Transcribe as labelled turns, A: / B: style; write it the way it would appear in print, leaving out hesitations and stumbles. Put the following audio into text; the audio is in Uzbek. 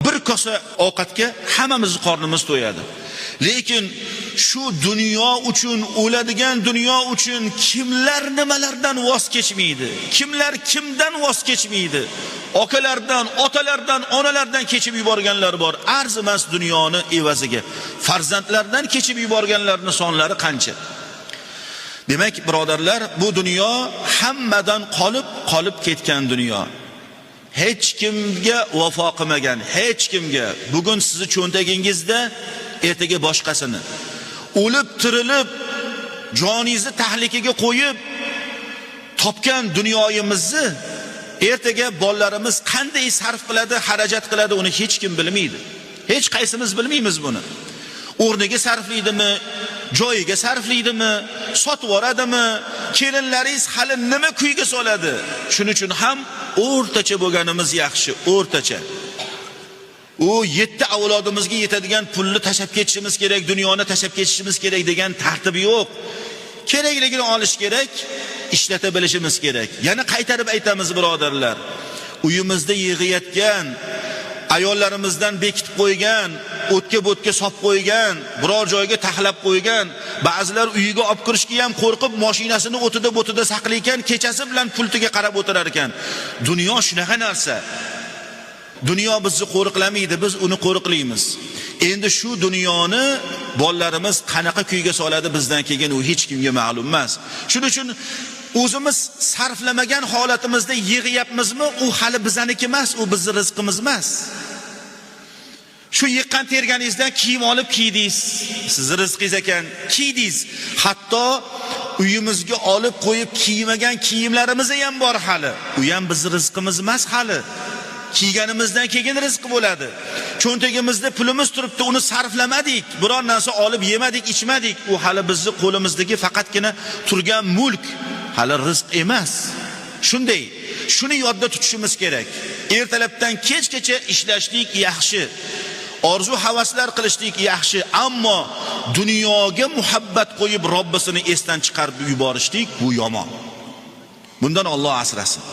A: bir kosa ovqatga hammamiz qornimiz to'yadi. Lekin shu dunyo uchun, o'ladigan dunyo uchun kimlar nimalardan voz kechmaydi? Kimlar kimdan voz kechmaydi? Akalardan, otalardan, onalardan kechib yuborganlar bor. Arzimas dunyoni evaziga. Farzandlardan kechib yuborganlarning sonlari qancha? Demak, birodarlar, bu dunyo hammadan qolib ketgan dunyo. Hech kimga vafo qilmagan, hech kimga. Bugun sizni cho'ntagingizda, ertaga boshqasini. O'lib, tirilib, joningizni tahlikaga qo'yib topgan dunyoyimizni ertaga bolalarimiz qanday sarf qiladi, xarajat qiladi, uni hech kim bilmaydi. Hech qaysimiz bilmaymiz buni. O'rniga sarflaydimi, joyiga sarflaydimi, sotib yuboradimi, kelinlaringiz hali nima kuyga soladi? Shuning uchun ham o'rtacha bo'lganimiz yaxshi, o'rtacha. U 7 avlodimizga yetadigan pulni tashab ketishimiz kerak, dunyoni tashab ketishimiz kerak degan tartib yo'q. Kerakligini olish kerak, ishlata bilishimiz kerak. Yana qaytarib aytamiz birodarlar. Uyimizda yig'iyotgan, ayollarimizdan bekitib qo'ygan, o'tga-bo'tga solib qo'ygan, biror joyga taxlab qo'ygan, ba'zilar uyiga olib kirishga ham qo'rqib, mashinasini o'tida-bo'tida saqlaykan, kechasi bilan pultiga qarab o'tirar ekan. Dunyo shunaqa narsa. Dunyo bizni qo'riqlamaydi, biz uni qo'riqlaymiz. Endi shu dunyoni bolalarimiz qanaqa kuyga soladi bizdan keyin u hech kimga ma'lum emas. Shuning uchun o'zimiz sarflamagan holatimizda yig'yapmizmi, u hali bizaniki emas, u bizning rizqimiz emas. Shu yiqqan terganingizdan kiyim olib kiydingiz, sizning rizqingiz ekan, kiydingiz. Hatto uyimizga olib qo'yib kiymagan kiyimlarimiz ham bor hali. U ham bizning rizqimiz emas hali. Kiyganimizdan keyin rizq bo'ladi. Cho'ntagimizda pulimiz turibdi, uni sarflamadik, biror narsa olib yemadik, ichmadik. U hali bizning qo'limizdagi faqatgina turgan mulk, hali rizq emas. Shunday, shuni yodda tutishimiz kerak. Ertalabdan kechgacha ishlashlik yaxshi. Orzu havaslar qilishlik yaxshi, ammo dunyoga muhabbat qo'yib Robbisini esdan chiqarib yuborishlik bu yomon. Bundan Alloh asrasin.